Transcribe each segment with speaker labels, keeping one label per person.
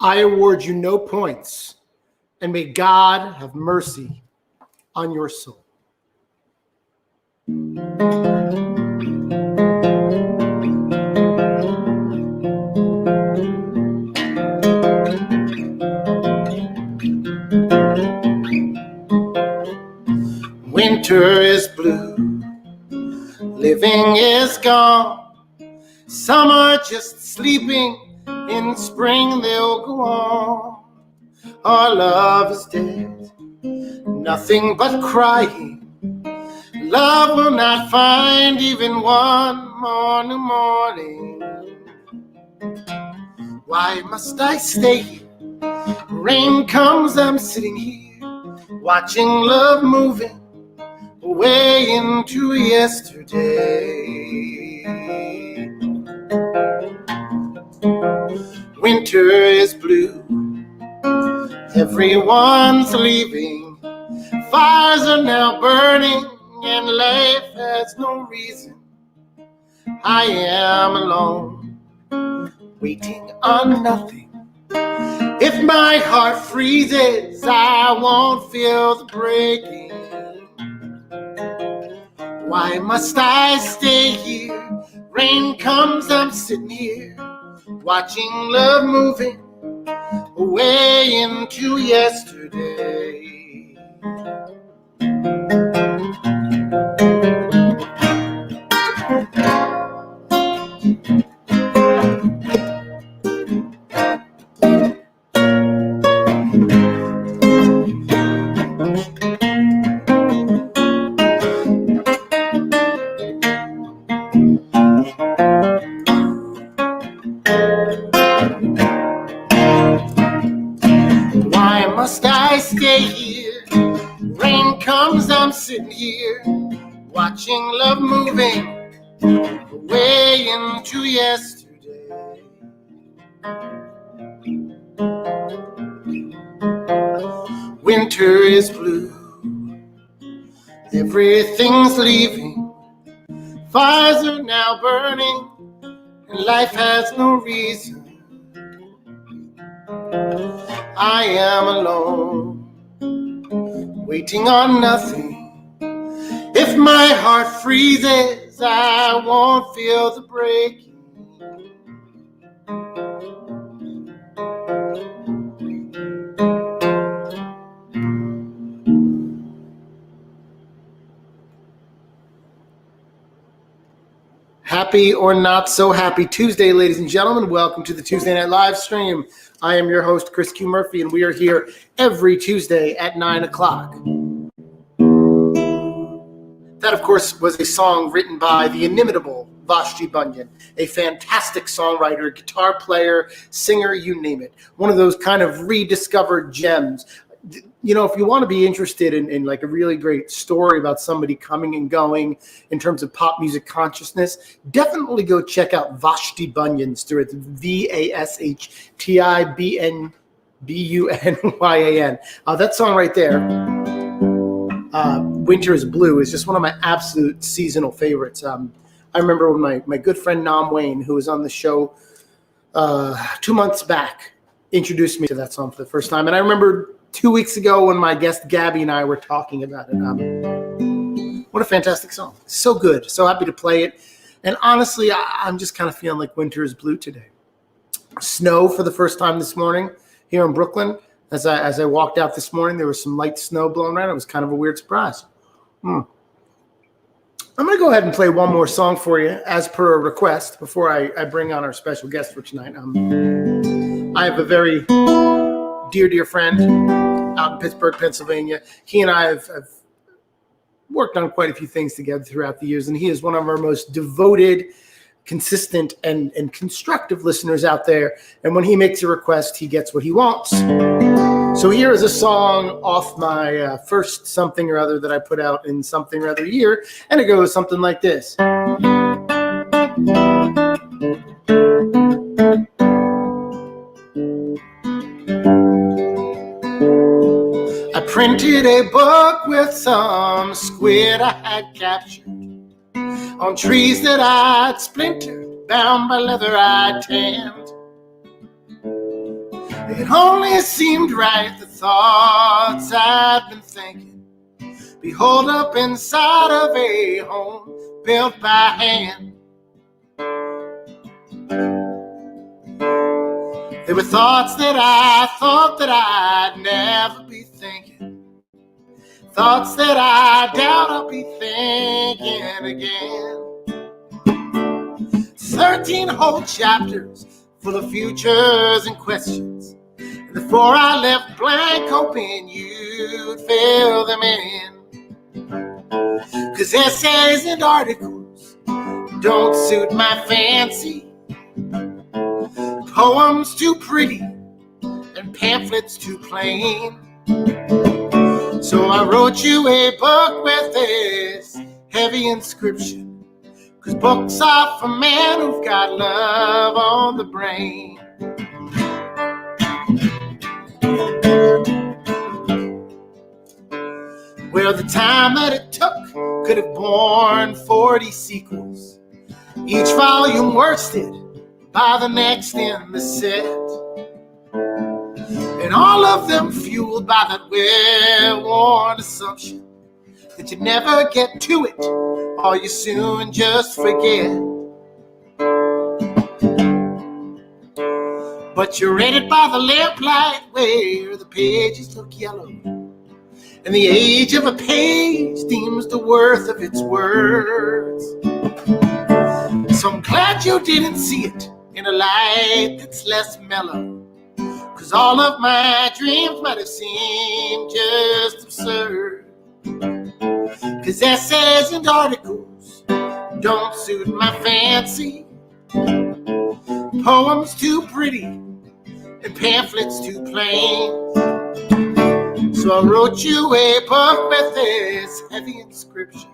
Speaker 1: I award you no points, and may God have mercy on your soul. Winter is blue, living is gone. Summer just sleeping, in spring they'll go on. Our love is dead, nothing but crying. Love will not find even one more new morning. Why must I stay here? Rain comes, I'm sitting here, watching love moving away into yesterday. Winter is blue, everyone's leaving. Fires are now burning, and life has no reason. I am alone, waiting on nothing. If my heart freezes, I won't feel the breaking. Why must I stay here? Rain comes, I'm sitting here, watching love moving away into yesterday. Why must I stay here? Rain comes, I'm sitting here, watching love moving away into yesterday. Winter is blue, everything's leaving. Fires are now burning, and life has no reason. I am alone, waiting on nothing. If my heart freezes, I won't feel the breaking. Happy or not so happy Tuesday, ladies and gentlemen. Welcome to the Tuesday Night Live stream. I am your host, Chris Q. Murphy, and we are here every Tuesday at 9 o'clock. That, of course, was a song written by the inimitable Vashti Bunyan, a fantastic songwriter, guitar player, singer, you name it. One of those kind of rediscovered gems. You know, if you want to be interested in like a really great story about somebody coming and going in terms of pop music consciousness, definitely go check out Vashti Bunyan's story. It's VASHTIBUNBUNYAN. That song right there, Winter is Blue, is just one of my absolute seasonal favorites. I remember when my good friend Nam Wayne, who was on the show 2 months back, introduced me to that song for the first time. And I remember 2 weeks ago when my guest Gabby and I were talking about it. What a fantastic song. So good. So happy to play it. And honestly, I'm just kind of feeling like winter is blue today. Snow for the first time this morning here in Brooklyn. As I walked out this morning, there was some light snow blowing around. It was kind of a weird surprise. I'm going to go ahead and play one more song for you as per a request before I bring on our special guest for tonight. I have a very dear friend out in Pittsburgh, Pennsylvania. He and I have worked on quite a few things together throughout the years, and he is one of our most devoted, consistent, and constructive listeners out there. And when he makes a request, he gets what he wants. So here is a song off my first Something or Other that I put out in Something or Other year, and it goes something like this. I printed a book with some squid I had captured on trees that I'd splintered, bound by leather I'd tanned. It only seemed right, the thoughts I'd been thinking, be holed up inside of a home built by hand. There were thoughts that I thought that I'd never be thinking, thoughts that I doubt I'll be thinking again. 13 whole chapters full of futures and questions. And before I left blank, hoping you'd fill them in. 'Cause essays and articles don't suit my fancy. Poems too pretty and pamphlets too plain. So I wrote you a book with this heavy inscription. 'Cause books are for men who've got love on the brain. Well, the time that it took could have borne 40 sequels, each volume worsted by the next in the set, and all of them fueled by that well-worn assumption that you never get to it, or you soon just forget. But you read it by the lamplight where the pages look yellow, and the age of a page deems the worth of its words. So I'm glad you didn't see it in a light that's less mellow, 'cause all of my dreams might have seemed just absurd. 'Cause essays and articles don't suit my fancy. Poems too pretty and pamphlets too plain. So I wrote you a book with this heavy inscription.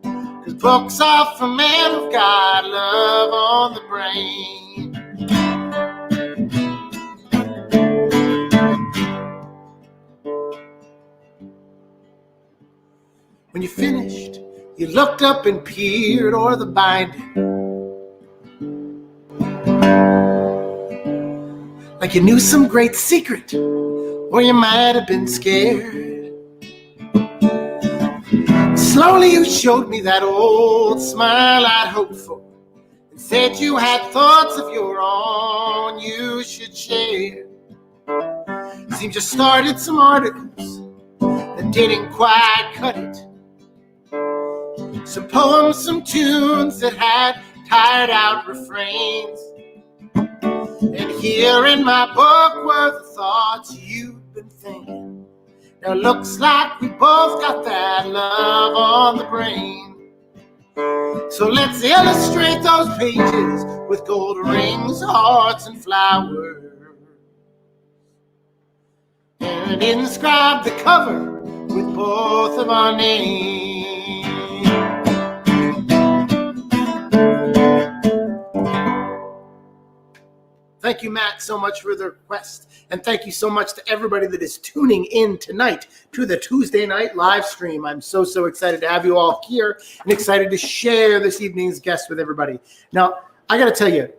Speaker 1: 'Cause books are for men who've got love on the brain. When you finished, you looked up and peered o'er the binding, like you knew some great secret, or you might have been scared. Slowly you showed me that old smile I'd hoped for, and said you had thoughts of your own you should share. Seems you started some articles that didn't quite cut it, some poems, some tunes that had tired out refrains. And here in my book were the thoughts you'd been thinking. Now looks like we both got that love on the brain. So let's illustrate those pages with gold rings, hearts, and flowers, and inscribe the cover with both of our names. Thank you, Matt, so much for the request. And thank you so much to everybody that is tuning in tonight to the Tuesday night live stream. I'm so excited to have you all here and excited to share this evening's guest with everybody. Now, I got to tell you,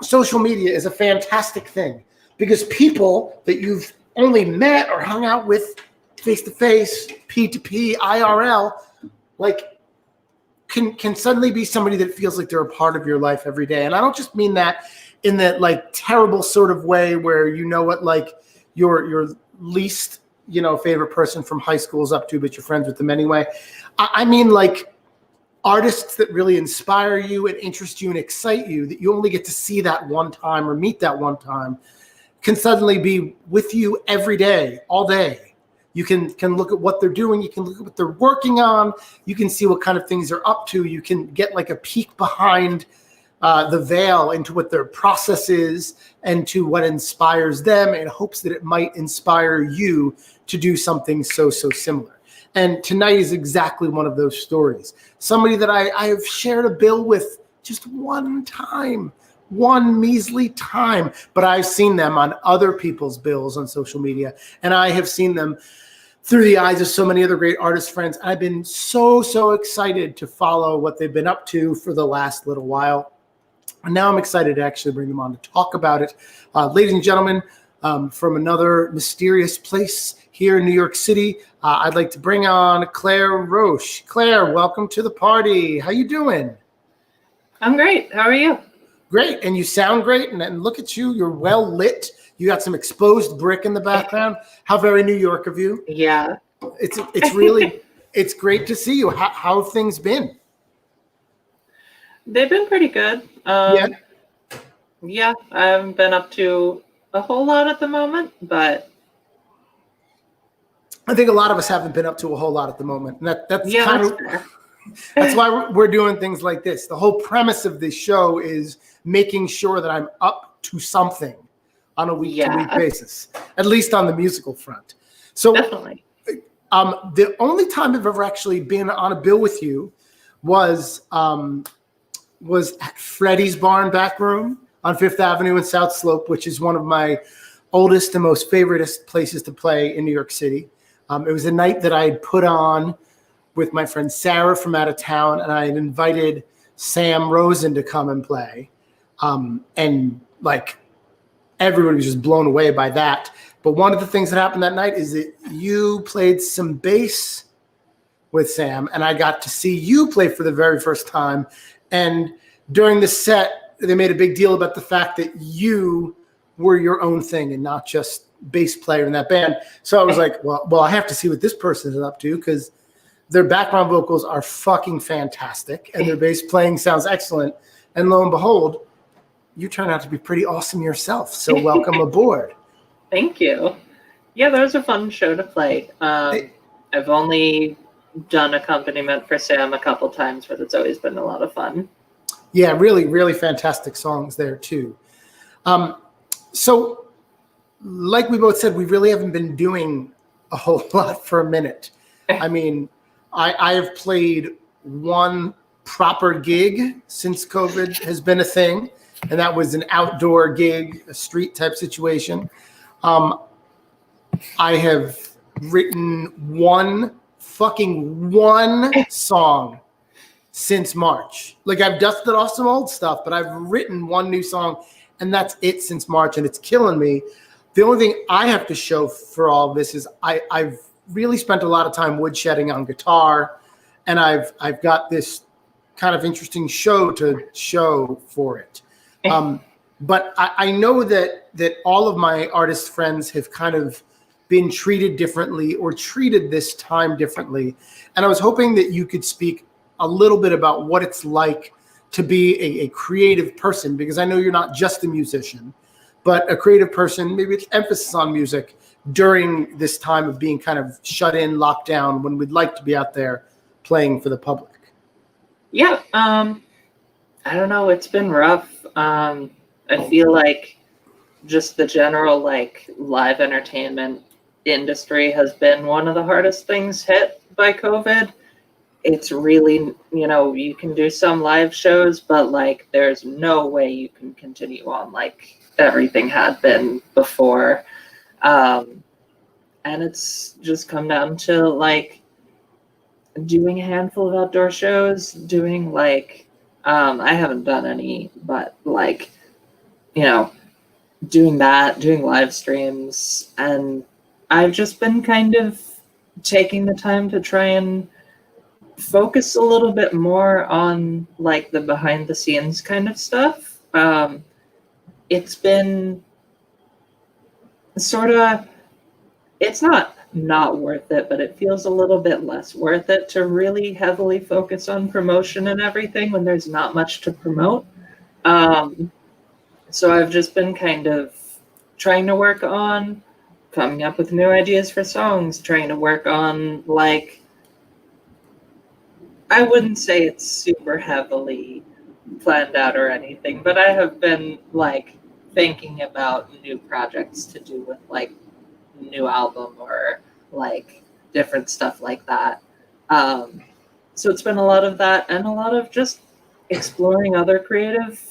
Speaker 1: social media is a fantastic thing because people that you've only met or hung out with face-to-face, P2P, IRL, like can suddenly be somebody that feels like they're a part of your life every day. And I don't just mean that in that like terrible sort of way where you know what like your least favorite person from high school is up to, but you're friends with them anyway. I mean like artists that really inspire you and interest you and excite you that you only get to see that one time or meet that one time can suddenly be with you every day, all day. You can look at what they're doing. You can look at what they're working on. You can see what kind of things they're up to. You can get like a peek behind the veil into what their process is and to what inspires them in hopes that it might inspire you to do something so similar. And tonight is exactly one of those stories. Somebody that I have shared a bill with just one time, one measly time, but I've seen them on other people's bills on social media, and I have seen them through the eyes of so many other great artist friends. I've been so excited to follow what they've been up to for the last little while. And now I'm excited to actually bring them on to talk about it. Ladies and gentlemen, from another mysterious place here in New York City. I'd like to bring on Claire Roche. Claire, welcome to the party. How you doing?
Speaker 2: I'm great. How are you?
Speaker 1: Great, and you sound great. And look at you, you're well lit. You got some exposed brick in the background. How very New York of you.
Speaker 2: Yeah.
Speaker 1: It's really, it's great to see you. How have things been?
Speaker 2: They've been pretty good.
Speaker 1: Yeah.
Speaker 2: Yeah, I haven't been up to a whole lot at the moment, but
Speaker 1: I think a lot of us haven't been up to a whole lot at the moment. And that's
Speaker 2: yeah,
Speaker 1: kind
Speaker 2: that's
Speaker 1: of
Speaker 2: fair.
Speaker 1: that's why we're doing things like this. The whole premise of this show is making sure that I'm up to something on a week-to-week basis, at least on the musical front. So
Speaker 2: Definitely.
Speaker 1: The only time I've ever actually been on a bill with you was at Freddie's Barn Back Room on Fifth Avenue in South Slope, which is one of my oldest and most favoriteest places to play in New York City. It was a night that I had put on with my friend Sarah from out of town, and I had invited Sam Rosen to come and play. And like everybody was just blown away by that. But one of the things that happened that night is that you played some bass with Sam, and I got to see you play for the very first time. And during the set, they made a big deal about the fact that you were your own thing and not just bass player in that band. So I was like, well, I have to see what this person is up to, because their background vocals are fucking fantastic and their bass playing sounds excellent. And lo and behold, you turn out to be pretty awesome yourself. So welcome aboard.
Speaker 2: Thank you. Yeah, that was a fun show to play. I've only done accompaniment for Sam a couple times, but it's always been a lot of fun.
Speaker 1: Yeah, really, really fantastic songs there too. So like we both said, we really haven't been doing a whole lot for a minute. I mean, I have played one proper gig since COVID has been a thing, and that was an outdoor gig, a street type situation. I have written one song since March. Like, I've dusted off some old stuff, but I've written one new song, and that's it since March, and it's killing me. The only thing I have to show for all of this is I've really spent a lot of time woodshedding on guitar, and I've got this kind of interesting show to show for it. But I know that all of my artist friends have kind of been treated differently or treated this time differently. And I was hoping that you could speak a little bit about what it's like to be a creative person, because I know you're not just a musician, but a creative person, maybe with emphasis on music during this time of being kind of shut in, locked down, when we'd like to be out there playing for the public.
Speaker 2: Yeah, I don't know. It's been rough. I feel like just the general like live entertainment industry has been one of the hardest things hit by COVID. It's really, you can do some live shows, but like there's no way you can continue on like everything had been before. And it's just come down to like doing a handful of outdoor shows, doing like, I haven't done any, but like, doing live streams. And I've just been kind of taking the time to try and focus a little bit more on like the behind the scenes kind of stuff. It's been sort of, it's not worth it, but it feels a little bit less worth it to really heavily focus on promotion and everything when there's not much to promote. So I've just been kind of trying to work on coming up with new ideas for songs, trying to work on like, I wouldn't say it's super heavily planned out or anything, but I have been like thinking about new projects to do with like new album or like different stuff like that. So it's been a lot of that and a lot of just exploring other creative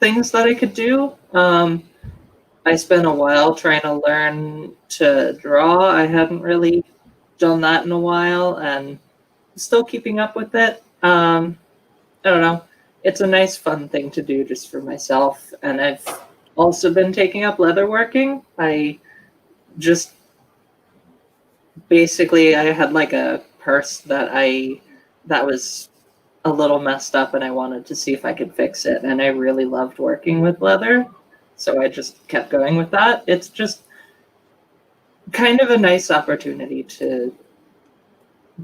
Speaker 2: things that I could do. I spent a while trying to learn to draw. I hadn't really done that in a while and still keeping up with it. I don't know. It's a nice, fun thing to do just for myself. And I've also been taking up leatherworking. I just basically I had like a purse that was a little messed up, and I wanted to see if I could fix it. And I really loved working with leather, so I just kept going with that. It's just kind of a nice opportunity to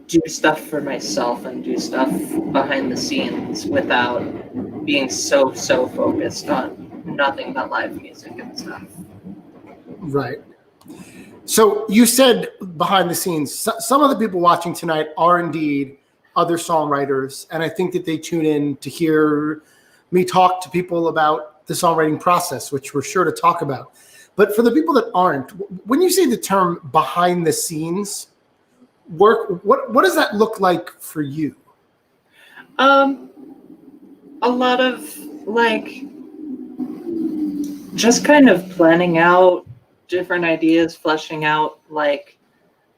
Speaker 2: do stuff for myself and do stuff behind the scenes without being so focused on nothing but live music and stuff.
Speaker 1: Right. So you said behind the scenes, some of the people watching tonight are indeed other songwriters, and I think that they tune in to hear me talk to people about the songwriting process, which we're sure to talk about. But for the people that aren't, when you say the term behind the scenes work, what does that look like for you?
Speaker 2: A lot of like just kind of planning out different ideas, fleshing out like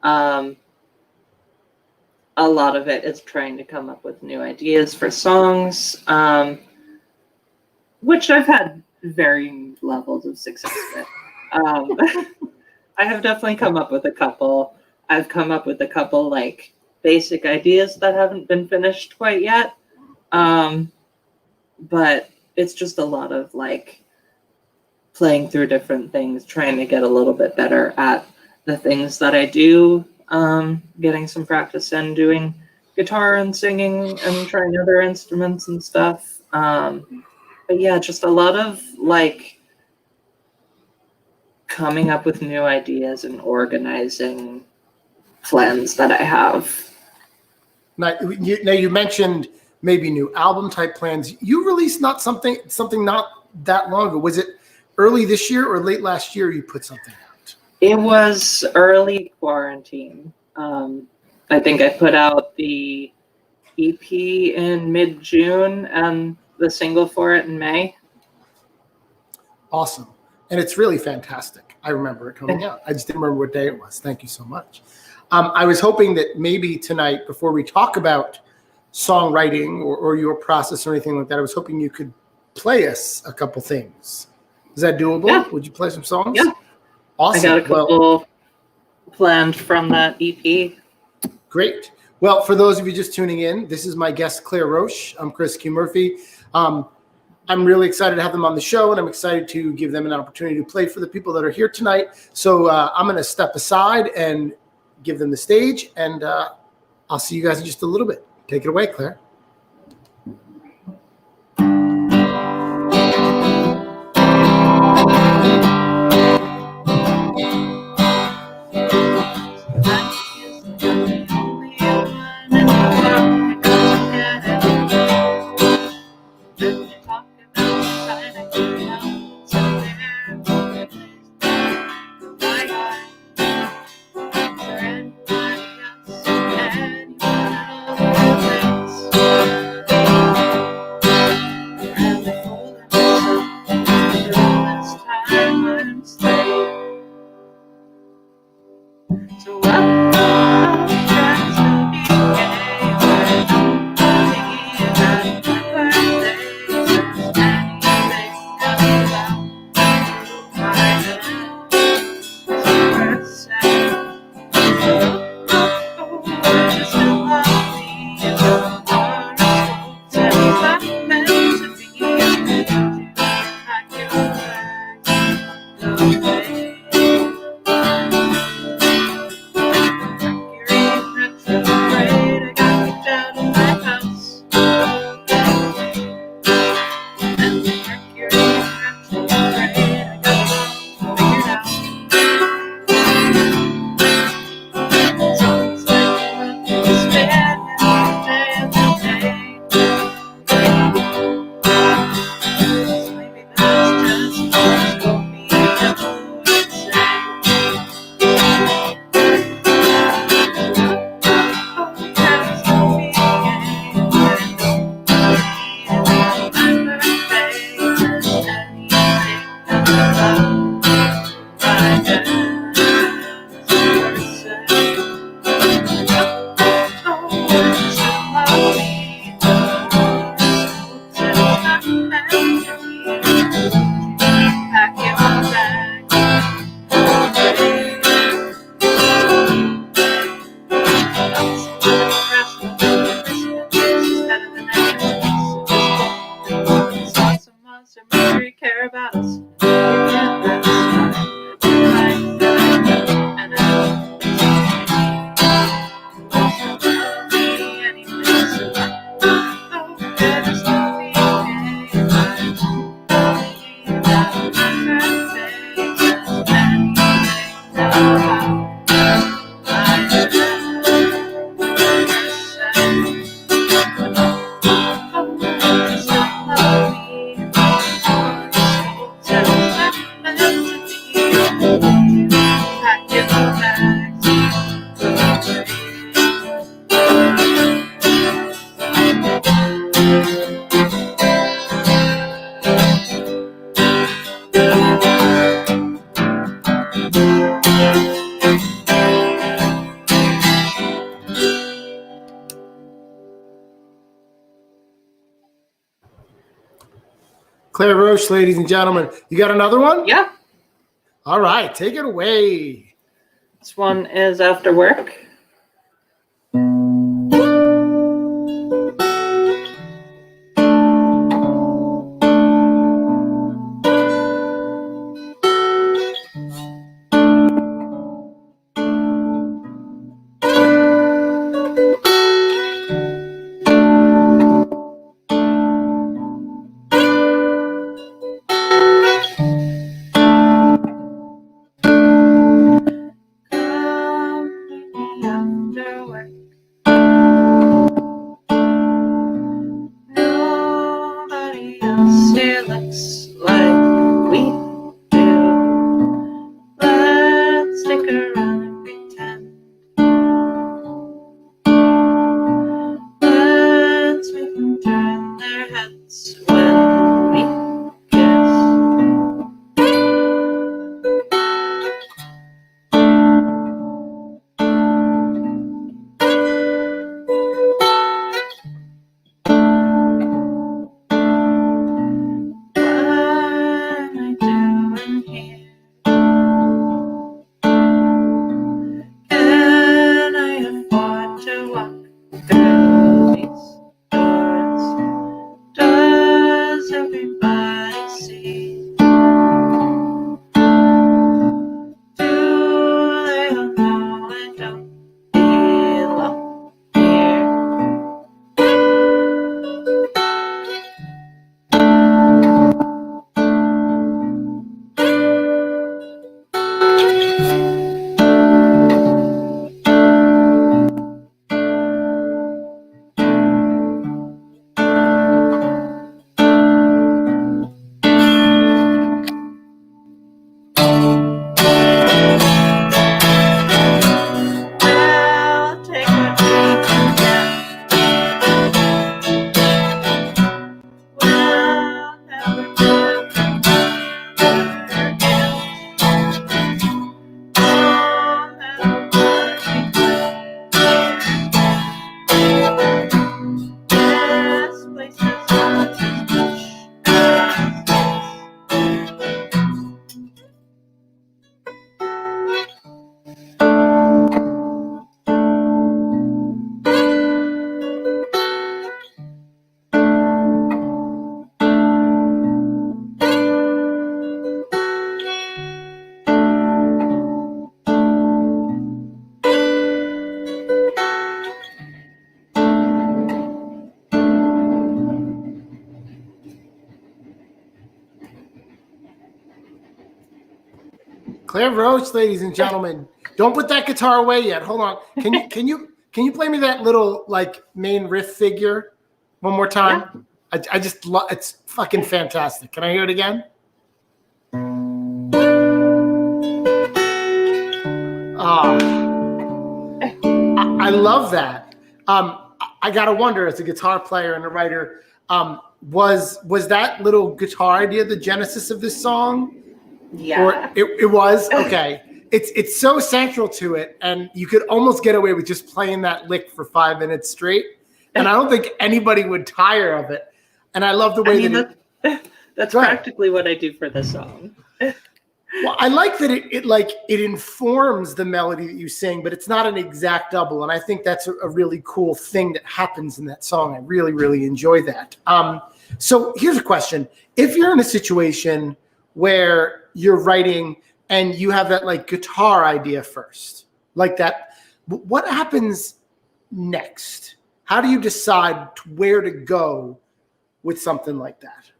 Speaker 2: a lot of it is trying to come up with new ideas for songs, which I've had varying levels of success with. I have definitely come up with a couple. I've come up with a couple like basic ideas that haven't been finished quite yet. But it's just a lot of like playing through different things, trying to get a little bit better at the things that I do, getting some practice in doing guitar and singing and trying other instruments and stuff. But yeah, just a lot of like coming up with new ideas and organizing plans that I have.
Speaker 1: Now you mentioned maybe new album type plans. You released not something not that long ago. Was it early this year or late last year you put something out?
Speaker 2: It was early quarantine. I think I put out the EP in mid-June and the single for it in May.
Speaker 1: Awesome. And it's really fantastic. I remember it coming out. I just didn't remember what day it was. Thank you so much. I was hoping that maybe tonight, before we talk about songwriting or your process or anything like that, I was hoping you could play us a couple things. Is that doable?
Speaker 2: Yeah.
Speaker 1: Would you play some songs?
Speaker 2: Yeah.
Speaker 1: Awesome.
Speaker 2: I got a couple planned from that EP.
Speaker 1: Great. Well, for those of you just tuning in, this is my guest, Claire Roche. I'm Chris Q. Murphy. I'm really excited to have them on the show, and I'm excited to give them an opportunity to play for the people that are here tonight. So I'm going to step aside and give them the stage, and I'll see you guys in just a little bit. Take it away, Claire. Claire Roche, ladies and gentlemen. You got another one?
Speaker 2: Yeah.
Speaker 1: All right, take it away.
Speaker 2: This one is After Work. After work. Nobody else here looks like we do. Let's stick around and pretend. Let's make them turn their heads when we kiss. What am I doing here? Can I afford to walk through these doors? Does everybody see? Do they all know I don't belong here? I'll take what we can get. We'll never put together again. No matter what we do, this place is not as much as us.
Speaker 1: Claire Roche, ladies and gentlemen. Don't put that guitar away yet. Hold on. Can you play me that little like main riff figure one more time? Yeah. I just love it's fucking fantastic. Can I hear it again? I love that. I gotta wonder, as a guitar player and a writer, was that little guitar idea the genesis of this song?
Speaker 2: Yeah.
Speaker 1: Or it was? Okay. It's so central to it, and you could almost get away with just playing that lick for 5 minutes straight. And I don't think anybody would tire of it. And I love the way
Speaker 2: that's practically what I do for this song.
Speaker 1: Well, I like that it informs the melody that you sing, but it's not an exact double. And I think that's a really cool thing that happens in that song. I really, really enjoy that. So here's a question. If you're in a situation where you're writing and you have that like guitar idea first, like that, what happens next? How do you decide where to go with something like that?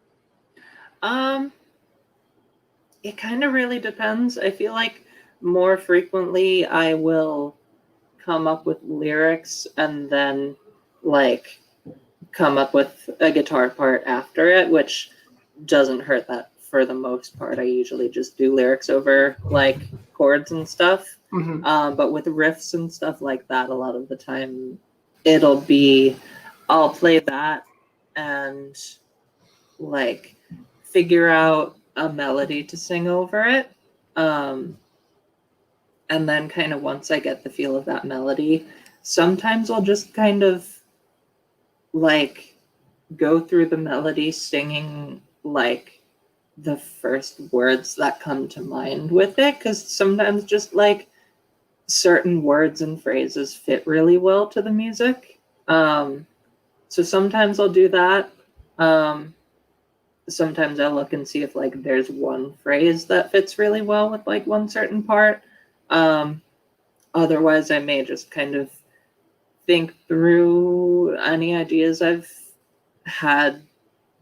Speaker 2: It kind of really depends. I feel like more frequently I will come up with lyrics and then like come up with a guitar part after it, which doesn't hurt that for the most part, I usually just do lyrics over like chords and stuff. But with riffs and stuff like that, a lot of the time it'll be, I'll play that and like figure out a melody to sing over it. And then kind of once I get the feel of that melody, sometimes I'll just kind of like go through the melody singing like the first words that come to mind with it, because sometimes just like certain words and phrases fit really well to the music. So sometimes I'll do that. Sometimes I'll look and see if like there's one phrase that fits really well with like one certain part. Otherwise, I may just kind of think through any ideas I've had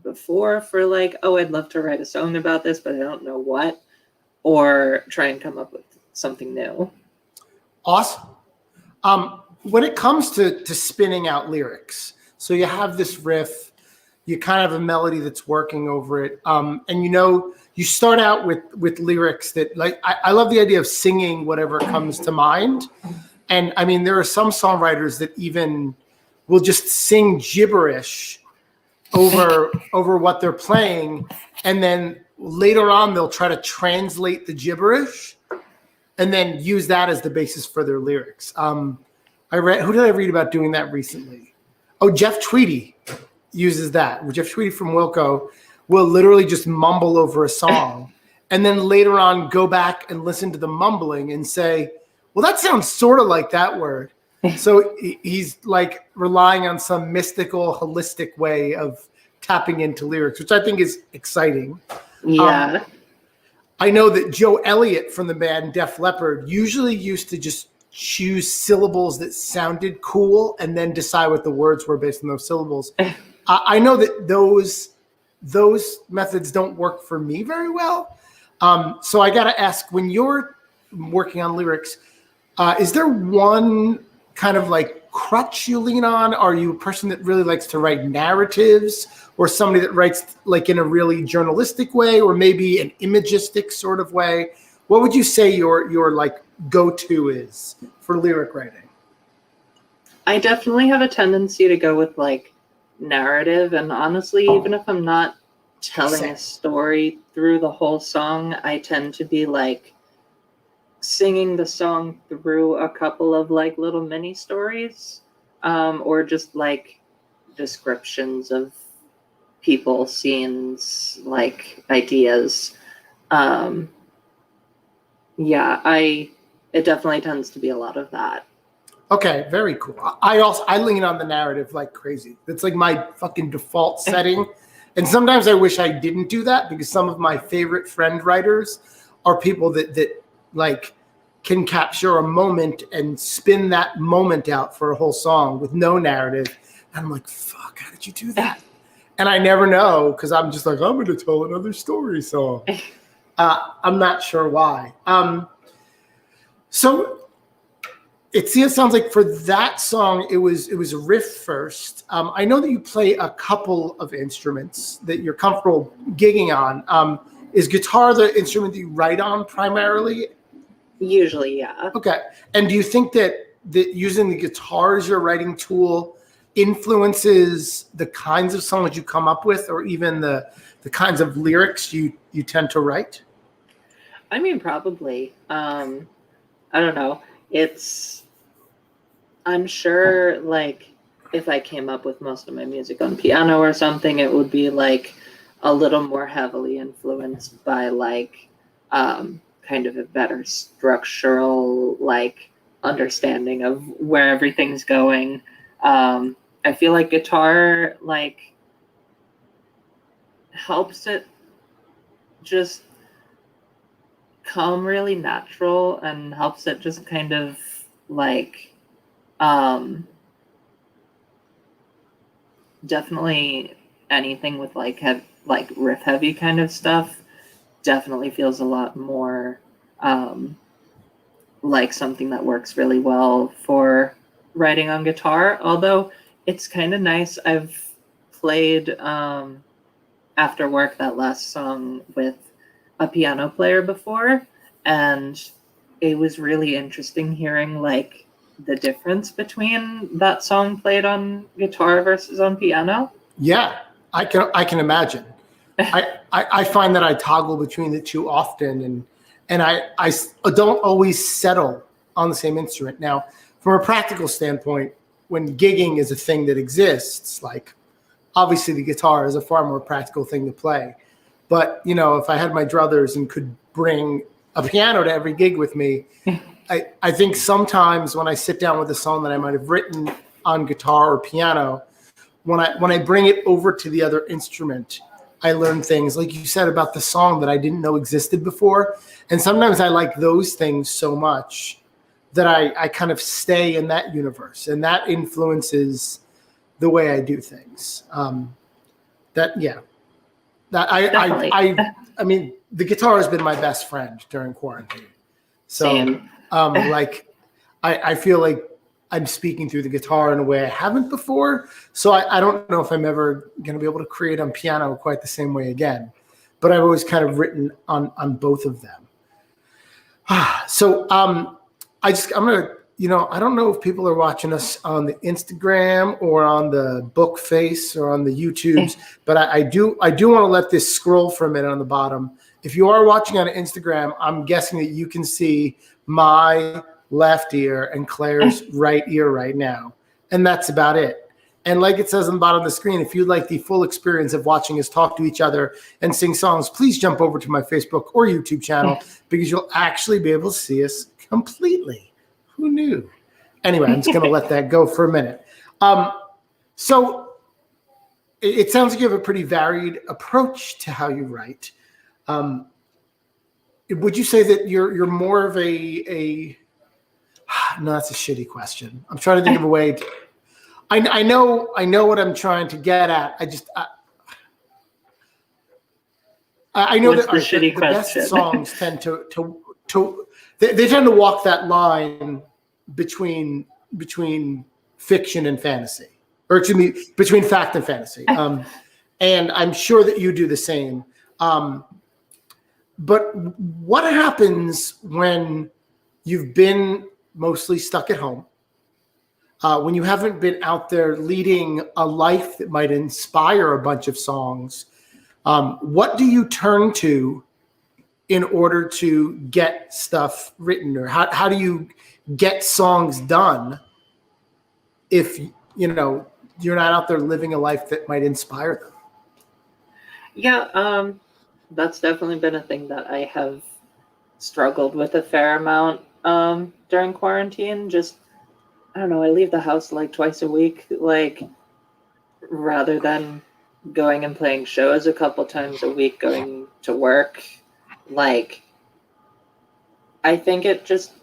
Speaker 2: before for like, oh, I'd love to write a song about this, but I don't know what, or try and come up with something new.
Speaker 1: Awesome. When it comes to spinning out lyrics, so you have this riff, you kind of have a melody that's working over it, and you start out with lyrics that, like, I love the idea of singing whatever comes to mind. And I mean, there are some songwriters that even will just sing gibberish over what they're playing, and then later on they'll try to translate the gibberish and then use that as the basis for their lyrics. Who did I read about doing that recently? Oh, Jeff Tweedy uses that. Jeff Tweedy from Wilco will literally just mumble over a song and then later on go back and listen to the mumbling and say, well, that sounds sort of like that word. So he's like relying on some mystical, holistic way of tapping into lyrics, which I think is exciting.
Speaker 2: Yeah.
Speaker 1: I know that Joe Elliott from the band Def Leppard usually used to just choose syllables that sounded cool and then decide what the words were based on those syllables. I know that those methods don't work for me very well. So I got to ask, when you're working on lyrics, is there one kind of like crutch you lean on? Are you a person that really likes to write narratives, or somebody that writes like in a really journalistic way, or maybe an imagistic sort of way? What would you say your like go-to is for lyric writing?
Speaker 2: I definitely have a tendency to go with like narrative, and honestly, even if I'm not telling a story through the whole song, I tend to be like singing the song through a couple of like little mini stories, or just like descriptions of people, scenes, like ideas. It definitely tends to be a lot of that.
Speaker 1: Okay, very cool. I lean on the narrative like crazy. That's like my fucking default setting. And sometimes I wish I didn't do that, because some of my favorite friend writers are people that like can capture a moment and spin that moment out for a whole song with no narrative. And I'm like, fuck, how did you do that? And I never know, because I'm just like, I'm going to tell another story song. I'm not sure why. So it sounds like for that song, it was a riff first. I know that you play a couple of instruments that you're comfortable gigging on. Is guitar the instrument that you write on primarily?
Speaker 2: Usually, yeah.
Speaker 1: Okay. And do you think that using the guitar as your writing tool influences the kinds of songs you come up with, or even the kinds of lyrics you tend to write?
Speaker 2: I mean, probably. I don't know. I'm sure, like, if I came up with most of my music on piano or something, it would be like a little more heavily influenced by like kind of a better structural like understanding of where everything's going. I feel like guitar like helps it just come really natural, and helps it just kind of like definitely anything with like riff heavy kind of stuff definitely feels a lot more like something that works really well for writing on guitar. Although it's kind of nice, I've played after work that last song with a piano player before, and it was really interesting hearing like the difference between that song played on guitar versus on piano.
Speaker 1: Yeah, I can imagine. I find that I toggle between the two often, and I don't always settle on the same instrument. Now, from a practical standpoint, when gigging is a thing that exists, like obviously the guitar is a far more practical thing to play. But if I had my druthers and could bring a piano to every gig with me, I think sometimes when I sit down with a song that I might have written on guitar or piano, when I bring it over to the other instrument, I learn things like you said about the song that I didn't know existed before. And sometimes I like those things so much that I kind of stay in that universe, and that influences the way I do things.
Speaker 2: Definitely.
Speaker 1: I mean, the guitar has been my best friend during quarantine. So,
Speaker 2: Same.
Speaker 1: I feel like I'm speaking through the guitar in a way I haven't before. So I don't know if I'm ever going to be able to create on piano quite the same way again. But I've always kind of written on both of them. So I'm going to, I don't know if people are watching us on the Instagram or on the book face or on the YouTubes, but I do want to let this scroll for a minute on the bottom. If you are watching on Instagram, I'm guessing that you can see my left ear and Claire's right ear right now. And that's about it. And like it says on the bottom of the screen, if you'd like the full experience of watching us talk to each other and sing songs, please jump over to my Facebook or YouTube channel because you'll actually be able to see us completely. Who knew? Anyway, I'm just going to let that go for a minute. So it sounds like you have a pretty varied approach to how you write. Would you say that you're more of a no, that's a shitty question. I'm trying to think of a way to, I know what I'm trying to get at. I know
Speaker 2: What's
Speaker 1: that
Speaker 2: the
Speaker 1: the best songs tend to they tend to walk that line between fiction and fantasy, or excuse me, between fact and fantasy. And I'm sure that you do the same. But what happens when you've been mostly stuck at home? When you haven't been out there leading a life that might inspire a bunch of songs, what do you turn to in order to get stuff written, or how do you get songs done if you're not out there living a life that might inspire them?
Speaker 2: Yeah, that's definitely been a thing that I have struggled with a fair amount during quarantine. Just, I don't know, I leave the house like twice a week, like rather than going and playing shows a couple times a week, going to work. Like, I think it just,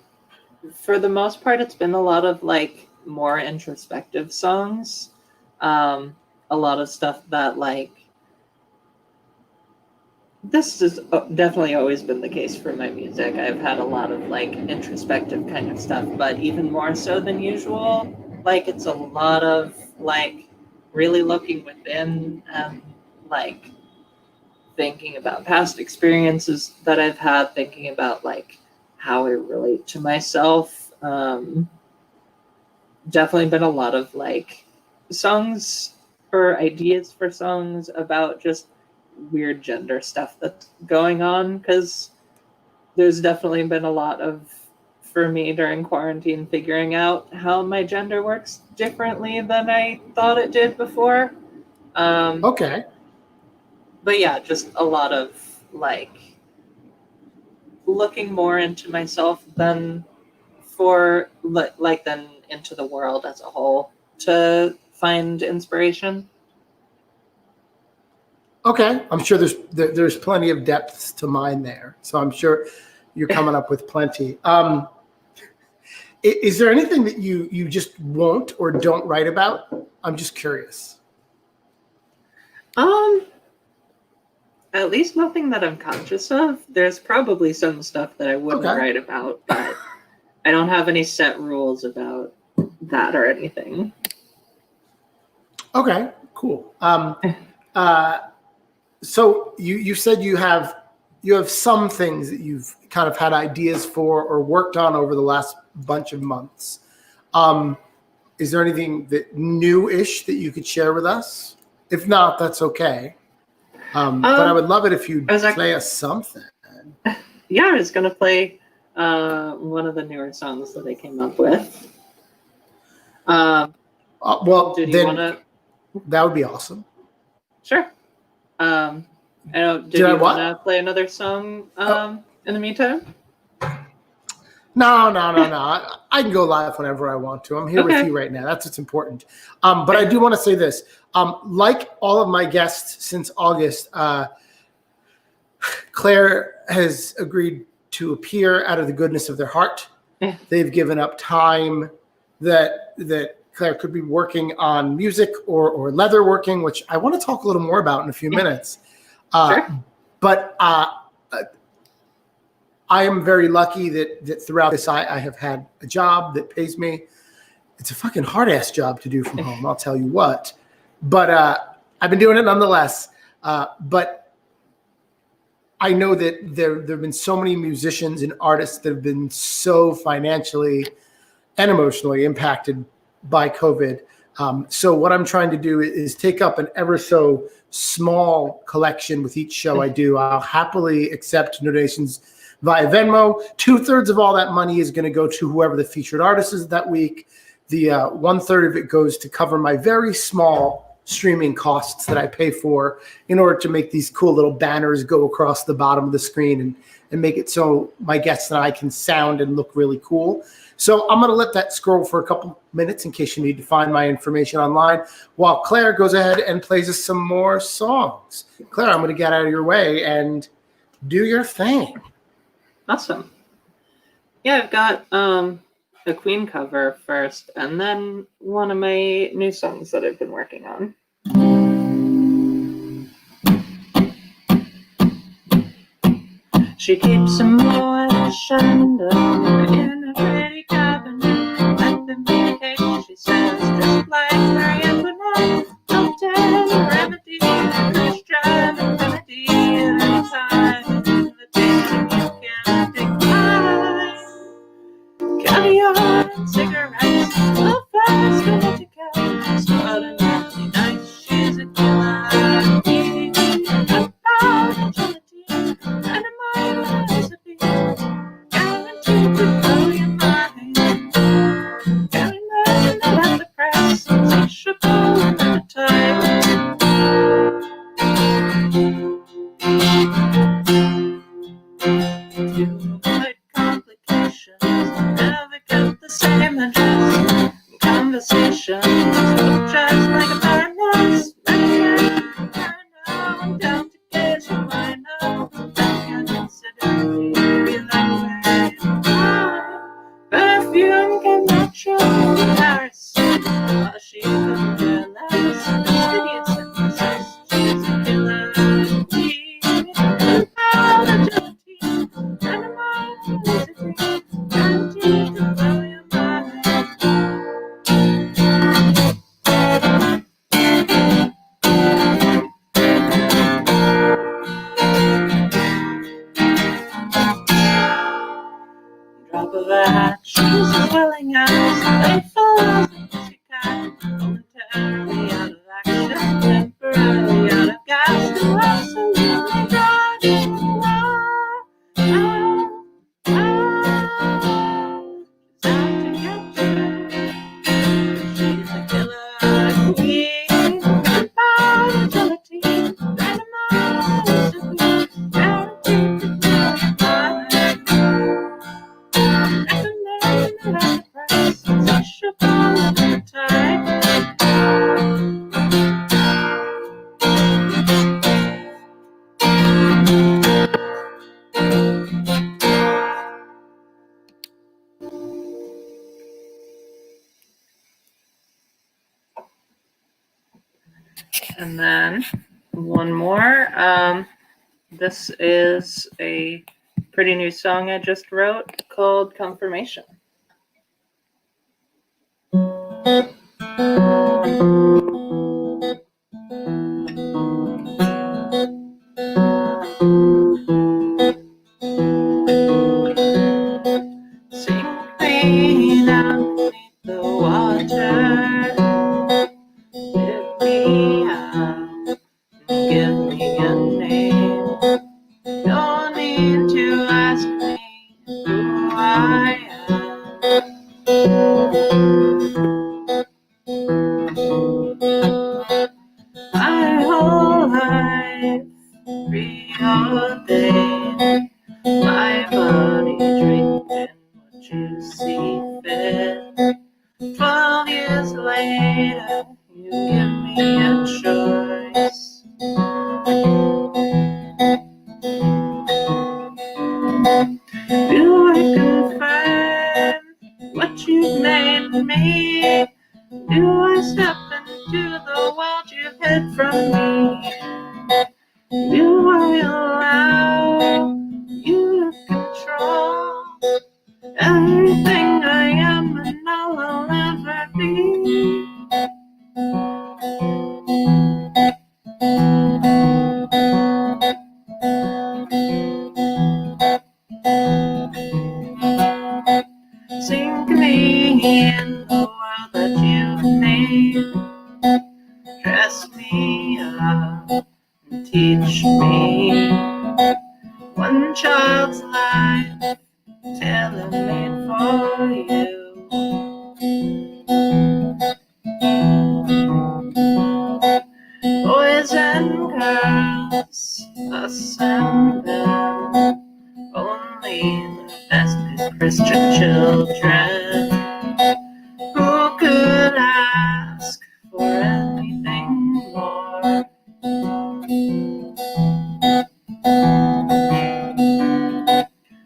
Speaker 2: for the most part, it's been a lot of like more introspective songs. A lot of stuff that like, this has definitely always been the case for my music. I've had a lot of like introspective kind of stuff, but even more so than usual. Like, it's a lot of like really looking within and like thinking about past experiences that I've had, thinking about like how I relate to myself. Definitely been a lot of like songs or ideas for songs about just weird gender stuff that's going on, because there's definitely been a lot of, for me during quarantine, figuring out how my gender works differently than I thought it did before.
Speaker 1: Okay.
Speaker 2: But yeah, just a lot of like looking more into myself than than into the world as a whole to find inspiration.
Speaker 1: Okay, I'm sure there's plenty of depths to mine there, so I'm sure you're coming up with plenty. Is there anything that you just won't or don't write about? I'm just curious.
Speaker 2: At least nothing that I'm conscious of. There's probably some stuff that I wouldn't write about, but I don't have any set rules about that or anything.
Speaker 1: Okay, cool. So you said you have some things that you've kind of had ideas for or worked on over the last bunch of months. Is there anything that new-ish that you could share with us? If not, that's okay. But I would love it if you play us something.
Speaker 2: Yeah, I was going to play one of the newer songs that I came up with.
Speaker 1: Well,
Speaker 2: did you
Speaker 1: then
Speaker 2: want to?
Speaker 1: That would be awesome.
Speaker 2: Sure. I know. Did you want to play another song in the meantime?
Speaker 1: No. I can go live whenever I want to. I'm here with you right now. That's what's important. But I do want to say this. Like all of my guests since August, Claire has agreed to appear out of the goodness of their heart. They've given up time that Claire could be working on music or leather working, which I want to talk a little more about in a few minutes.
Speaker 2: Sure.
Speaker 1: But I am very lucky that throughout this, I have had a job that pays me. It's a fucking hard-ass job to do from home, I'll tell you what. But I've been doing it nonetheless. But I know that there have been so many musicians and artists that have been so financially and emotionally impacted by COVID. So what I'm trying to do is take up an ever so small collection with each show I do. I'll happily accept donations via Venmo. 2/3 of all that money is going to go to whoever the featured artist is that week. The 1/3 of it goes to cover my very small streaming costs that I pay for in order to make these cool little banners go across the bottom of the screen and make it so my guests and I can sound and look really cool. So I'm going to let that scroll for a couple minutes in case you need to find my information online while Claire goes ahead and plays us some more songs. Claire, I'm going to get out of your way and do your thing.
Speaker 2: Awesome. Yeah, I've got a Queen cover first, and then one of my new songs that I've been working on. She keeps a Moorish under in a pretty cabinet. Let them be cake, she says, just like Mary Antoinette. No tell remedy, fresh drive and remedy at any time. Invitation you can decline. Caviar and cigarettes, a fast etiquette. Extraordinarily nice, she's a killer. Agility and a mild recipe, guaranteed to blow your mind. Carrying men about the press, insatiable appetite. To avoid complications, never get the same address. Conversations, just like a baroness. I'm down to guess you might know. That can incidentally like perfume can naturally Paris. While she couldn't care less, idiot synthesis, she's a killer. Agility, animosity, guaranteed to blow your mind. Drop of a hat, she's as willing as playful as a pussycat. Momentarily out of action, temporarily out of gas, still absolutely driving. She's out to get you. She's a killer queen. About agility, animosity, guaranteed to blow your mind. And then one more. This is a pretty new song I just wrote called Confirmation. water. Pick me up, give me a name. No need to ask me who I am. My whole life preordained, my body drinking what you see fit. 12 years later, you give me a choice. Do I confirm what you've made me? Do I step into the world you've hid from me? Do I allow you to control everything I am and all I'll ever be? Sink me in the world that you've made. Dress me up and teach me one child's life, tailor-made for you. Boys and girls, assemble. Only the best good Christian children. Who could ask for anything more?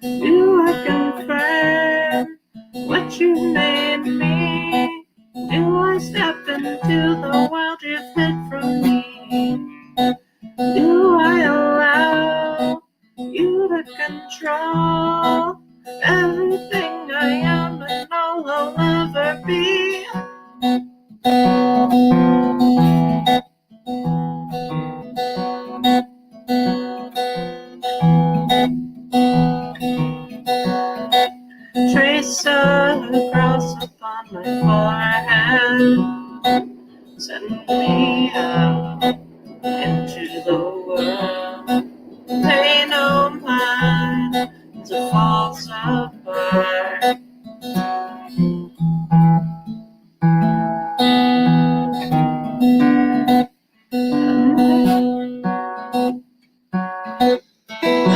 Speaker 2: Do I confirm what you've made me? Do I step into the world you've hid from me? Do I allow you to control everything I am and all I'll ever be? Trace a cross upon my forehead. Send me out into the world. Pay no mind to falls apart. A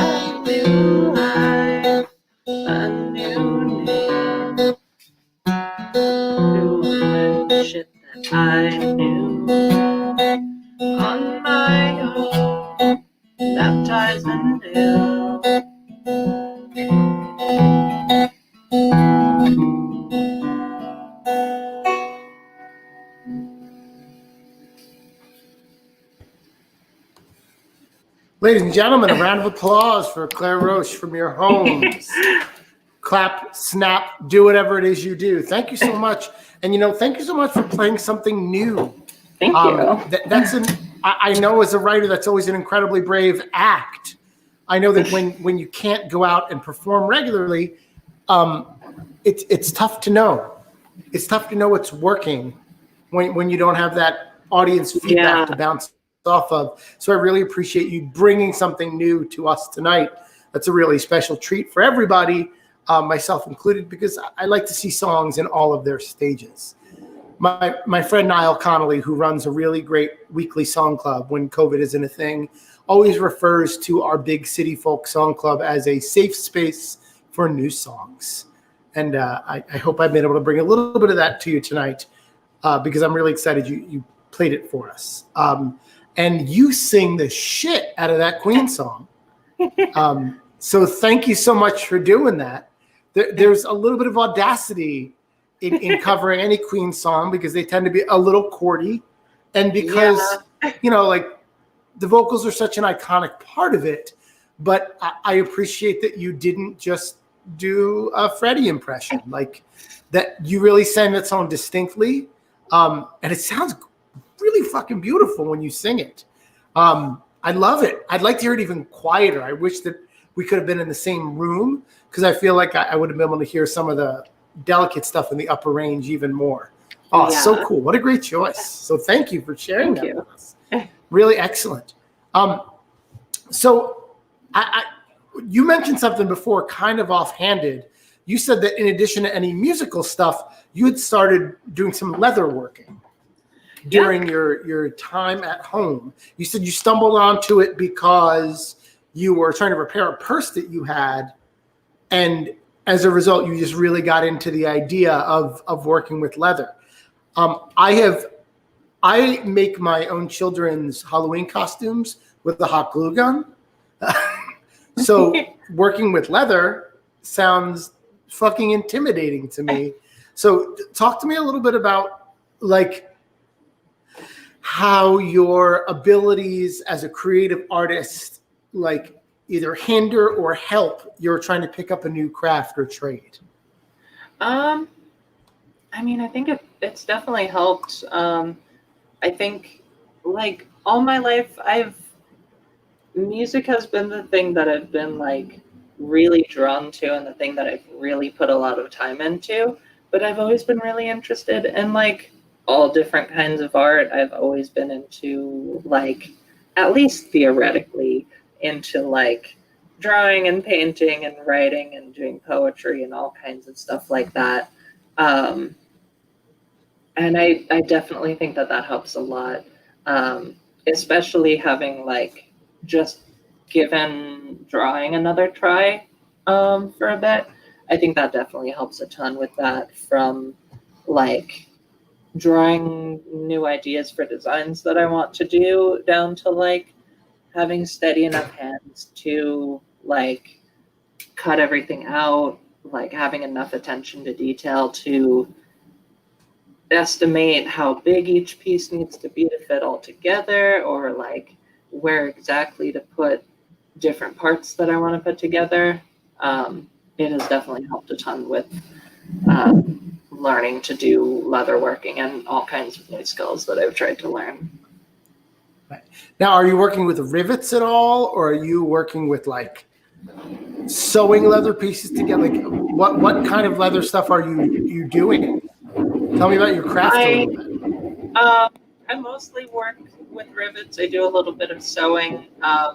Speaker 2: new life, a new name. To learn the shit that I knew on my own, baptized anew.
Speaker 1: Ladies and gentlemen, a round of applause for Claire Roche from your homes. Clap, snap, do whatever it is you do. Thank you so much. And, thank you so much for playing something new.
Speaker 2: Thank you.
Speaker 1: I know as a writer, that's always an incredibly brave act. I know that when you can't go out and perform regularly, it's tough to know. It's tough to know what's working when you don't have that audience feedback to bounce off of. So I really appreciate you bringing something new to us tonight. That's a really special treat for everybody, myself included, because I like to see songs in all of their stages. My friend Niall Connolly, who runs a really great weekly song club when COVID isn't a thing, always refers to our big city folk song club as a safe space for new songs. And I hope I've been able to bring a little bit of that to you tonight, because I'm really excited you played it for us. And you sing the shit out of that Queen song. So thank you so much for doing that. There's a little bit of audacity in covering any Queen song because they tend to be a little courty. And because, the vocals are such an iconic part of it. But I appreciate that you didn't just do a Freddie impression. Like, that you really sang that song distinctly. And it sounds really fucking beautiful when you sing it. I love it. I'd like to hear it even quieter. I wish that we could have been in the same room because I feel like I would have been able to hear some of the delicate stuff in the upper range even more. Oh,
Speaker 2: Yeah.
Speaker 1: so cool. What a great choice. So thank you for sharing
Speaker 2: Thank
Speaker 1: that
Speaker 2: you.
Speaker 1: with us. Really excellent. So you mentioned something before, kind of offhanded. You said that in addition to any musical stuff, you had started doing some leather working during your time at home. You said you stumbled onto it because you were trying to repair a purse that you had, and as a result, you just really got into the idea of working with leather. I make my own children's Halloween costumes with a hot glue gun. So working with leather sounds fucking intimidating to me. So talk to me a little bit about like how your abilities as a creative artist like either hinder or help you're trying to pick up a new craft or trade.
Speaker 2: I mean, I think it's definitely helped. I think, like, all my life, music has been the thing that I've been, like, really drawn to and the thing that I've really put a lot of time into. But I've always been really interested in, like, all different kinds of art. I've always been into, like, at least theoretically, into, like, drawing and painting and writing and doing poetry and all kinds of stuff like that. And I definitely think that helps a lot, especially having like just given drawing another try for a bit. I think that definitely helps a ton with that, from like drawing new ideas for designs that I want to do down to like having steady enough hands to like cut everything out, like having enough attention to detail to estimate how big each piece needs to be to fit all together, or like where exactly to put different parts that I want to put together. It has definitely helped a ton with learning to do leather working and all kinds of new skills that I've tried to learn.
Speaker 1: Right. Now, are you working with rivets at all, or are you working with like sewing leather pieces together? Like what kind of leather stuff are you doing? Tell me about your craft a little bit.
Speaker 2: I mostly work with rivets. I do a little bit of sewing. I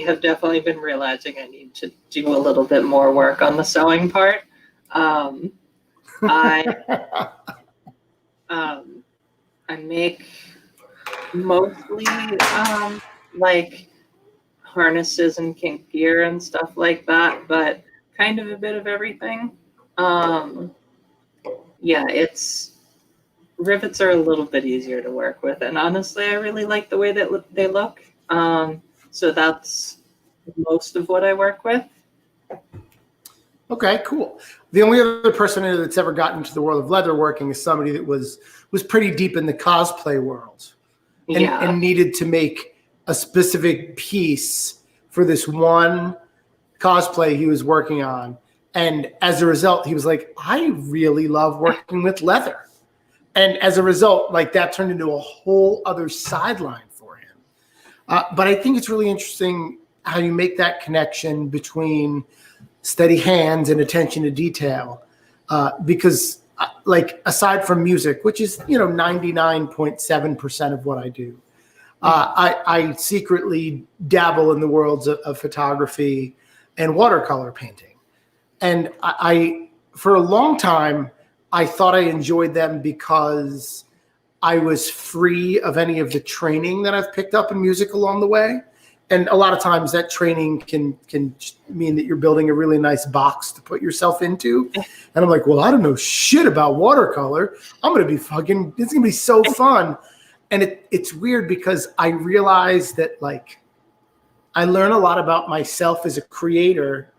Speaker 2: have definitely been realizing I need to do a little bit more work on the sewing part. I make mostly like harnesses and kink gear and stuff like that, but kind of a bit of everything. Yeah, rivets are a little bit easier to work with, and honestly, I really like the way that they look. So that's most of what I work with.
Speaker 1: Okay, cool. The only other person that's ever gotten into the world of leather working is somebody that was pretty deep in the cosplay world and needed to make a specific piece for this one cosplay he was working on. And as a result, he was like, I really love working with leather. And as a result, like that turned into a whole other sideline for him. But I think it's really interesting how you make that connection between steady hands and attention to detail, because like aside from music, which is 99.7% of what I do, I secretly dabble in the worlds of photography and watercolor painting, and I for a long time I thought I enjoyed them because I was free of any of the training that I've picked up in music along the way. And a lot of times that training can mean that you're building a really nice box to put yourself into. And I'm like, well, I don't know shit about watercolor. I'm going to be it's going to be so fun. And it's weird because I realize that like I learn a lot about myself as a creator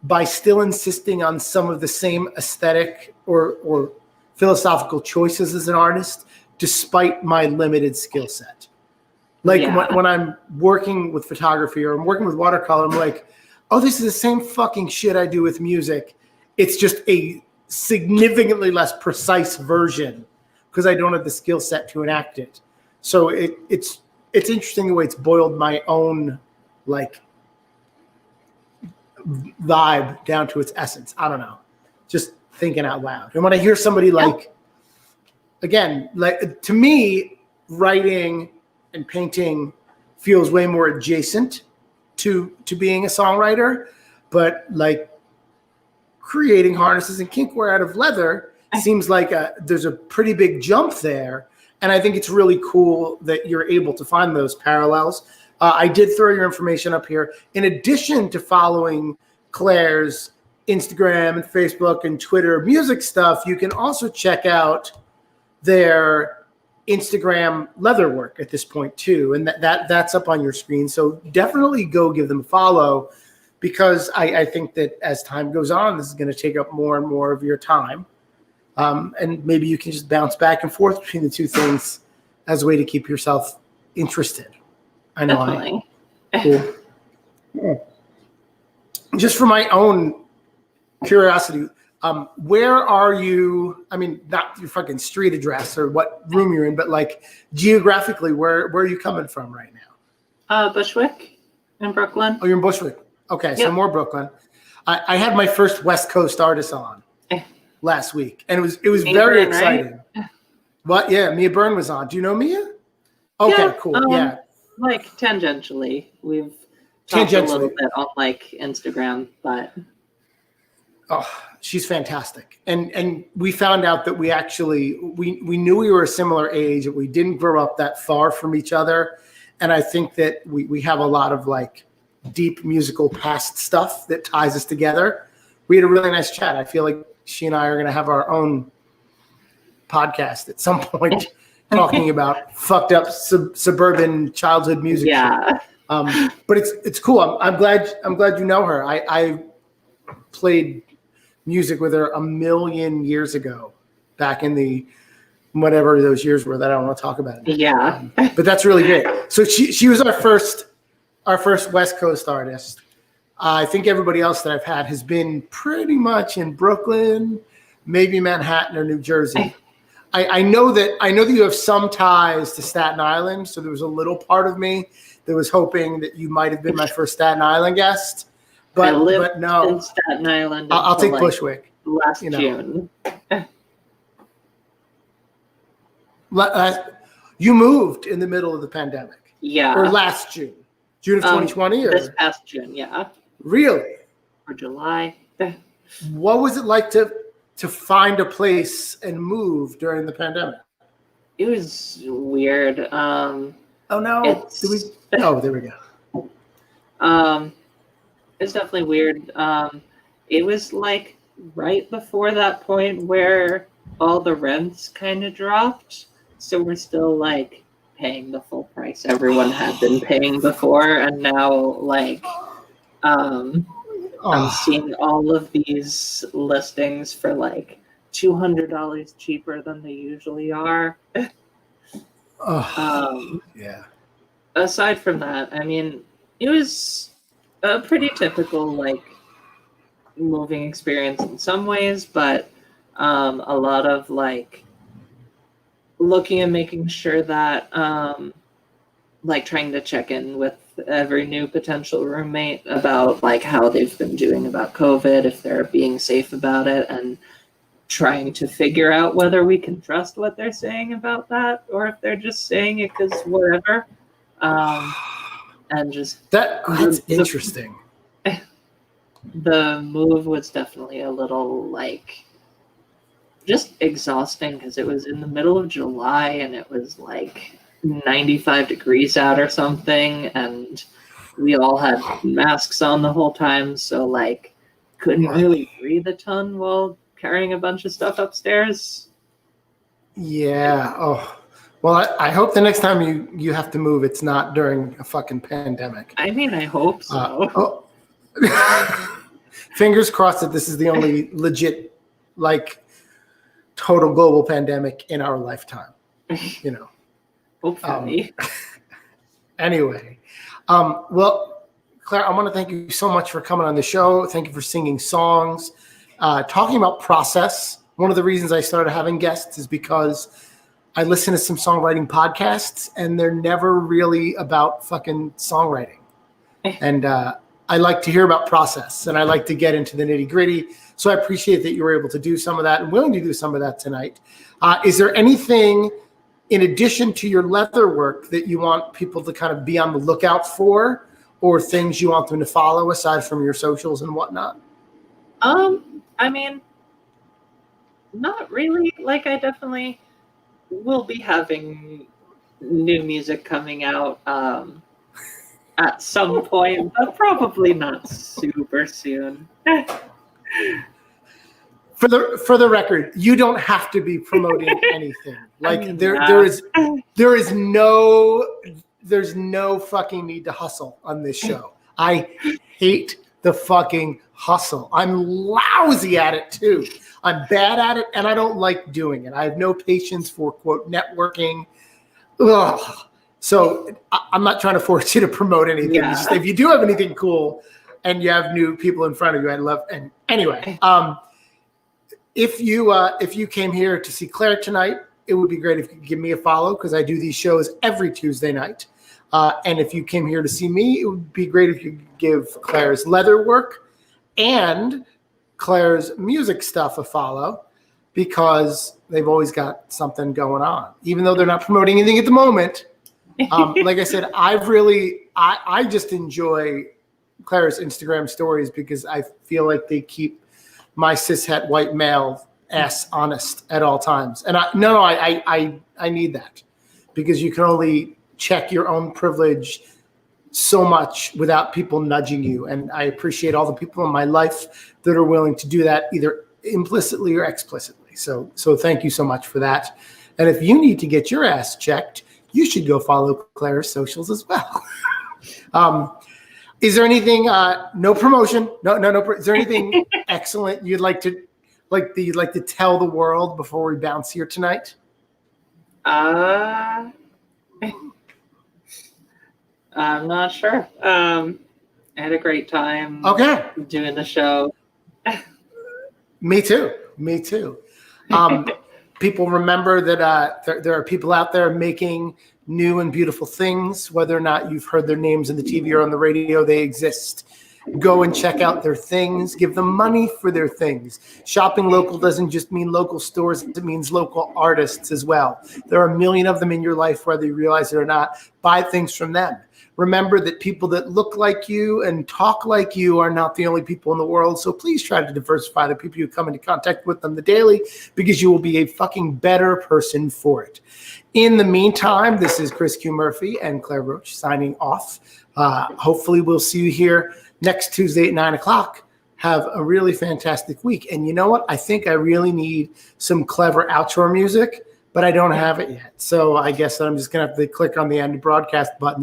Speaker 1: by still insisting on some of the same aesthetic or philosophical choices as an artist, despite my limited skill set. Like when I'm working with photography or I'm working with watercolor, I'm like, oh, this is the same fucking shit I do with music. It's just a significantly less precise version because I don't have the skill set to enact it. So it's interesting the way it's boiled my own like vibe down to its essence. I don't know, just thinking out loud. And when I hear somebody like again, like to me, writing and painting feels way more adjacent to being a songwriter, but like creating harnesses and kinkware out of leather seems like there's a pretty big jump there. And I think it's really cool that you're able to find those parallels. I did throw your information up here. In addition to following Claire's Instagram and Facebook and Twitter music stuff, you can also check out their Instagram leather work at this point too. And that's up on your screen. So definitely go give them a follow, because I think that as time goes on, this is going to take up more and more of your time. And maybe you can just bounce back and forth between the two things as a way to keep yourself interested. I know.
Speaker 2: Definitely.
Speaker 1: Cool. Yeah. Just for my own curiosity, where are you? I mean, not your fucking street address or what room you're in, but like geographically, where are you coming from right now?
Speaker 2: Bushwick in Brooklyn.
Speaker 1: Oh, you're in Bushwick. Okay, so more Brooklyn. I had my first West Coast artist on last week, and it was
Speaker 2: Mia
Speaker 1: very
Speaker 2: Byrne,
Speaker 1: exciting.
Speaker 2: right?
Speaker 1: What? Yeah, Mia Byrne was on. Do you know Mia? Okay,
Speaker 2: Yeah,
Speaker 1: cool. Yeah,
Speaker 2: like tangentially, we've talked a little bit on like Instagram, but
Speaker 1: she's fantastic. And we found out that we actually we knew we were a similar age, but we didn't grow up that far from each other. And I think that we have a lot of like deep musical past stuff that ties us together. We had a really nice chat. I feel like she and I are going to have our own podcast at some point talking about fucked up suburban childhood music.
Speaker 2: Yeah.
Speaker 1: But it's cool. I'm glad you know her. I played music with her a million years ago, back in the whatever those years were that I don't want to talk about it.
Speaker 2: Yeah.
Speaker 1: But that's really great. So she was our first West Coast artist. I think everybody else that I've had has been pretty much in Brooklyn, maybe Manhattan or New Jersey. I know that you have some ties to Staten Island, so there was a little part of me that was hoping that you might have been my first Staten Island guest. But no,
Speaker 2: in Staten Island.
Speaker 1: I'll take Bushwick.
Speaker 2: Last June.
Speaker 1: You moved in the middle of the pandemic.
Speaker 2: Yeah.
Speaker 1: Or last June of 2020, or
Speaker 2: this past June, yeah.
Speaker 1: Really?
Speaker 2: Or July.
Speaker 1: What was it like to find a place and move during the pandemic?
Speaker 2: It was weird.
Speaker 1: Oh no! There we go.
Speaker 2: It's definitely weird. It was like right before that point where all the rents kind of dropped, so we're still like paying the full price everyone had been paying before, and now like I'm seeing all of these listings for like $200 cheaper than they usually are.
Speaker 1: Yeah.
Speaker 2: Aside from that, I mean, it was a pretty typical like moving experience in some ways, but a lot of like looking and making sure that like trying to check in with every new potential roommate about like how they've been doing about COVID, if they're being safe about it, and trying to figure out whether we can trust what they're saying about that, or if they're just saying it because whatever. And just
Speaker 1: that's interesting.
Speaker 2: The move was definitely a little like just exhausting because it was in the middle of July and it was like 95 degrees out or something, and we all had masks on the whole time, so like couldn't really breathe a ton while carrying a bunch of stuff upstairs.
Speaker 1: Yeah. Oh. Well, I hope the next time you have to move, it's not during a fucking pandemic.
Speaker 2: I mean, I hope so.
Speaker 1: Fingers crossed that this is the only legit, like, total global pandemic in our lifetime. You know.
Speaker 2: Hopefully.
Speaker 1: Anyway, well, Claire, I want to thank you so much for coming on the show. Thank you for singing songs, talking about process. One of the reasons I started having guests is because I listen to some songwriting podcasts, and they're never really about fucking songwriting. And I like to hear about process, and I like to get into the nitty gritty. So I appreciate that you were able to do some of that and willing to do some of that tonight. Is there anything in addition to your leather work that you want people to kind of be on the lookout for, or things you want them to follow aside from your socials and whatnot?
Speaker 2: I mean, not really. Like, I definitely will be having new music coming out at some point, but probably not super soon.
Speaker 1: For the record, you don't have to be promoting anything. Like,
Speaker 2: I mean,
Speaker 1: there's no fucking need to hustle on this show. I hate the fucking hustle. I'm lousy at it too. I'm bad at it, and I don't like doing it. I have no patience for, quote, networking. Ugh. So I'm not trying to force you to promote anything.
Speaker 2: Yeah.
Speaker 1: It's just, if you do have anything cool and you have new people in front of you, I'd love. And anyway, if you came here to see Claire tonight, it would be great if you could give me a follow, because I do these shows every Tuesday night. And if you came here to see me, it would be great if you could give Claire's leather work and Claire's music stuff a follow, because they've always got something going on, even though they're not promoting anything at the moment. Like I said, I just enjoy Claire's Instagram stories, because I feel like they keep my cishet white male ass honest at all times. And I need that, because you can only check your own privilege so much without people nudging you. And I appreciate all the people in my life that are willing to do that, either implicitly or explicitly. So thank you so much for that. And if you need to get your ass checked, you should go follow Claire's socials as well. Is there anything, no promotion, no, is there anything excellent you'd like to tell the world before we bounce here tonight?
Speaker 2: I'm not sure. I had a great time doing the show.
Speaker 1: Me too. People remember that there are people out there making new and beautiful things. Whether or not you've heard their names in the TV or on the radio, they exist. Go and check out their things. Give them money for their things. Shopping local doesn't just mean local stores. It means local artists as well. There are a million of them in your life, whether you realize it or not. Buy things from them. Remember that people that look like you and talk like you are not the only people in the world. So please try to diversify the people you come into contact with on the daily, because you will be a fucking better person for it. In the meantime, this is Chris Q. Murphy and Claire Roche signing off. Hopefully we'll see you here next Tuesday at 9 o'clock. Have a really fantastic week. And you know what? I think I really need some clever outro music, but I don't have it yet. So I guess I'm just going to have to click on the end broadcast button